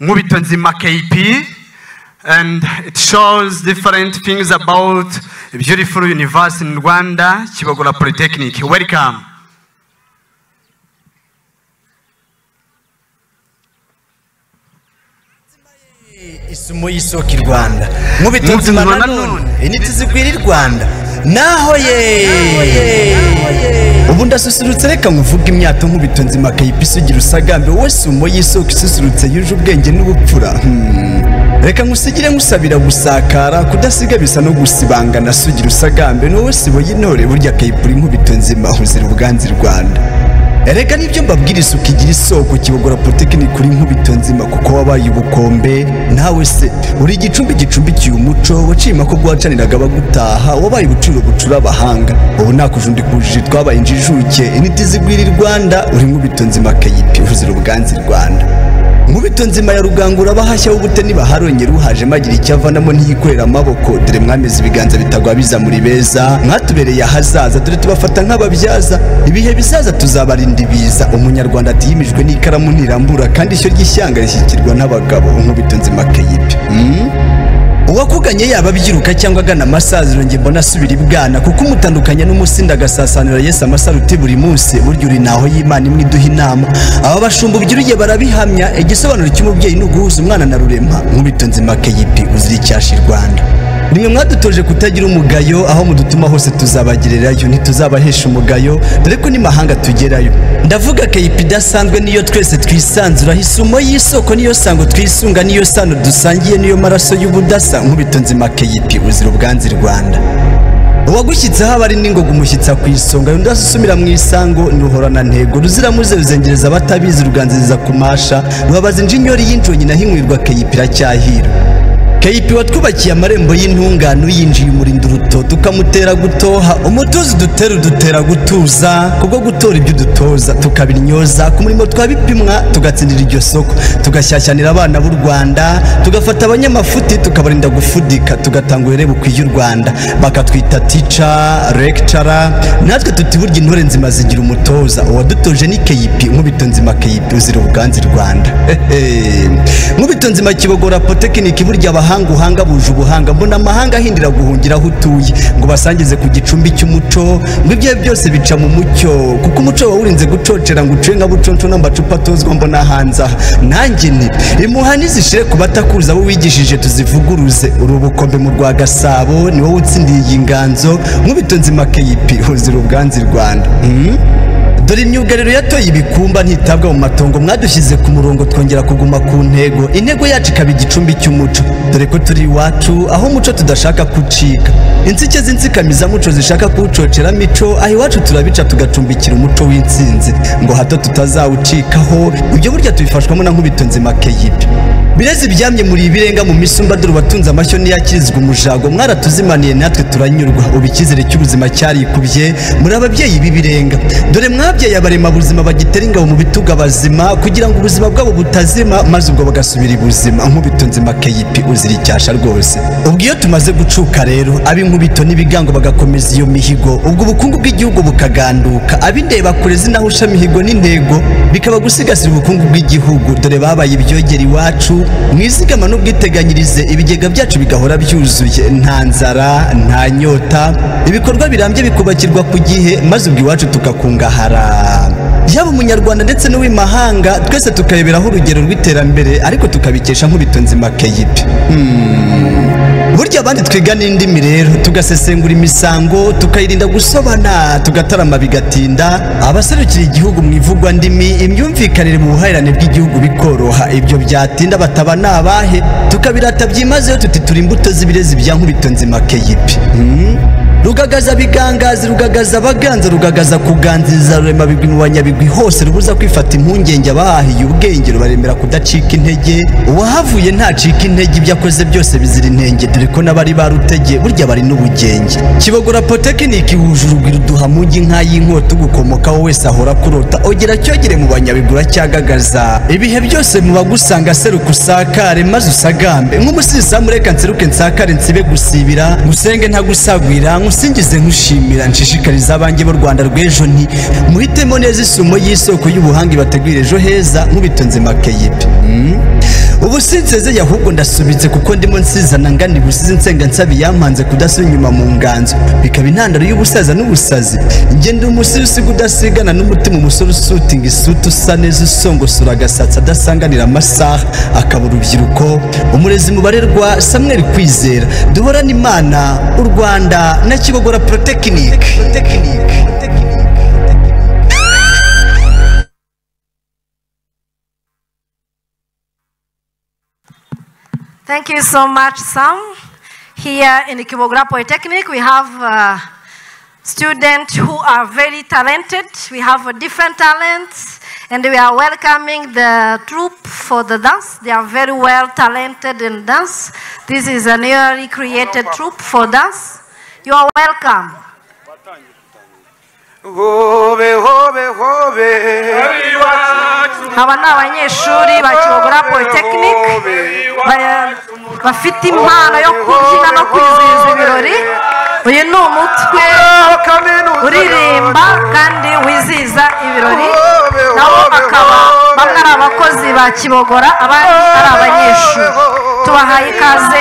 Nkubito Nzima KP, and it shows different things about a beautiful university in Rwanda, Kibogora Polytechnic. Welcome. Isumo y'isoko i Rwanda. Nkubito Nzima nanone initizikwira i Rwanda. Naho ye ubu ndasusurutse reka nkuvuga imyato Nkubito Nzima KP sugira usagambe wowe sumo y'isoko isusurutse yuje ubwenge n'ubupfura. Reka nkusigire nkusabira gusakara kudasiga bisa no gusibangana sugira usagambe no wowe sibo y'intore burya KP Nkubito Nzima huzira ubwanzi Rwanda. Erega nibyo mbabwira isuku igira isoko Kibogora Polytechnic kuri Nkubito Nzima kuko wabaye ubukombe nawe se uri igicumbi cy'umuco wacima ko gwacaniraga bagutaha wabaye ubucuro bucura abahanga ubu nakujundi kujije twabaye injijuke initi zigwira Rwanda uri Nkubito Nzima KP huzira ubwanzi Rwanda. Nkubito Nzima ya Rugangura bahashya ubute niba harongera uhaje magira icyavanamo ntiyikorera amaboko dore mwameze ibiganza bitagwa biza muri beza mwatubereye ahazaza dore tubafata nk'ababyaza ibihe bizaza tuzabarinda ibiza umunyarwanda atiyimijwe n'ikaramu ntirambura kandi ishyo ry'ishyanga rishyikirwa n'abagabo Nkubito Nzima KP. Uwakuganye yaba byiruka cyangwa agana amasaziro nge mbona asubira ibwana kuko umutandukanya n'umusinda agasasanira Yesu amasaruti buri munsi buryo uri naho y'Imana imwe iduha inama aba bashumba ubyiruye barabihamya igisobanuro cy'umubyeyi n'uguhuza umwana na rurema Nkubito Nzima KP uzira icyashira Rwanda. Nimwe mwadutoje kutagira umugayo aho mudutuma hose tuzabagirirayo ntituzabahesha umugayo dore ko n'imahanga tugerayo ndavuga KP idasanzwe niyo twese twisanzura hisumo y'isoko niyo sango twisunga niyo sano dusangiye niyo maraso y'ubudasa Nkubito Nzima KP uzira ubwanzi Rwanda. Uwagushyitseho abari n'ingoga umushyitsa ku isonga ndasumira mu isango nuhorana ntego ruzira muze ruzengereza batabizi ruganziriza kumasha rubabaza injinyori y'injonyi nahinkwirwa KP iracyahira. KP watwubakiye amarembo y'intungano yinjiye umurinda uruto tukamutera gutoha umutuzi dutera gutuza kubwo gutora ibyo dutoza tukabinyoza ku murimo twabipimwa tugatsindira iryo soko tugashyashyanira abana b'u Rwanda tugafata abanyamafuti tukabarinda gufudika tugatanga uherebe kw'u Rwanda bakatwita teacher lecturer natwe tutiburya intore nzima zigira umutoza uwadutoje ni KP Nkubito Nzima KP uzira ubwanzi Rwanda. Nkubito Nzima Kibogora Polytechnic burya uhanga buje ubuhanga mbona amahanga ahindira guhungira aho utuye ngo basangize ku gicumbi cy'umuco ngo ibyo byose bica mu mucyo kuko umuco wawurinze gucocera ngo ucenga buconco n'amacupa tozwa mbona hanza nanjye ni imuhani zishire ku batakuza abo wigishije tuzivuguruze uri ubukombe mu rwa Gasabo ni wowe utsindiye iyi nganzo Nkubito Nzima KP huzira ubwanzi Rwanda. Dore imyugariro yatoye ibikumba ntitabwa mu matongo mwadushyize ku murongo twongera kuguma ku ntego intego yacu ikaba igicumbi cy'umuco dore ko turi iwacu aho umuco tudashaka kucika insike z'insikamiza muco zishaka kuwucocera mico aho iwacu turabica tugacumbikira umuco w'insinzi ngo hato tutazawucikaho ibyo burya tubifashwamo na Nkubito Nzima KP. Birezi byamye muri ibirenga mu misumba dore batunze amashyo niyakirizwa umujago mwaratuzimaniye natwe turanyurwa ubikizere cy'ubuzima cyarikubye muri ababyeyi bibirenga dore mwabyaye abarema buzima bagitera ingabo mu bituga bazima kugira ngo ubuzima bwabo butazima maze ubwo bagasubira ibuzima Nkubito Nzima KP uzira icyasha rwose. Ubwo iyo tumaze gucuka rero ab'inkubito n'ibigango bagakomeza iyo mihigo ubwo ubukungu bw'igihugu bukaganduka abindeba kure zinahusha mihigo n'intego bikaba gusigasira ubukungu bw'igihugu dore babaye ibyogera iwacu mwizigama n'ubwiteganyirize ibigega byacu bigahora byuzuye nta nzara nta nyota ibikorwa birambye bikubakirwa ku gihe maze ubwo iwacu tukakungahara yaba umunyarwanda ndetse n'uw'imahanga twese tukayoberaho urugero rw'iterambere ariko tukabikesha Nkubito Nzima KP. Burya abandi twiga n'indimi rero tugasesengura imisango tukayirinda gusobana tugatarama bigatinda abaserukira igihugu mu ivugwa ndimi imyumvikanire mu buhahirane bw'igihugu bikoroha ibyo byatinda bataba nabahe tukabirata byimazeyo tuti turi imbuto z'ibirezi bya Nkubito Nzima KP. Rugagaza bigangazi rugagaza baganza rugagaza kuganziza rurema bigwi mu banyabigwi hose rubuza kwifata impungenge abahahiye ubwenge rubaremera kudacika intege uwahavuye ntacika intege ibyo akoze byose bizira intenge dore ko n'abari barutege burya bari n'ubugenge. Kibogora Polytechnic huje urugwiro duha mugi nk'ay'inkota ugukomokaho wese ahora kurota ogera cyogere mu banyabigura cyagagaza ibihe byose mu bagusanga seruka usakare maze usagambe nk'umusisa mureka nseruke nsakare nsibe gusibira musenge ntagusagwira musingize nkushimira nshishikariza abanjye b'u Rwanda rw'ejo nti muhitemo neza isumo y'isoko y'ubuhanga bategwira ejo heza Nkubito Nzima KP. sinzeze ahubwo ndasubitse kuko ndimo nsizana ngani busize nsenga nsabi yampanze kudasubira inyuma mu nganzo bikaba intandaro y'ubusaza n'ubusazi ngende umusizi usiga udasigana n'umutima umusore usutinga isutu usa neza usongosura agasatsi adasanganira amasaha akaba urubyiruko umurezi mubarerwa Samuel Kwizera duhorana Imana u Rwanda na Kibogora Polytechnic. Thank you so much, Sam. Here in the Kibogora Polytechnic, we have students who are very talented. We have different talents, and we are welcoming the troupe for the dance. They are very well talented in dance. This is a newly created troupe for dance. You are welcome. Aba ni abanyeshuri ba Kibogora Polytechnic bafite impano yo kubyina no kwizihiza ibirori. Uyu ni umutwe uririmba kandi wizihiza ibirori, nabo akaba bamwe ari abakozi ba Kibogora abandi ari abanyeshuri. Tubahaye ikaze.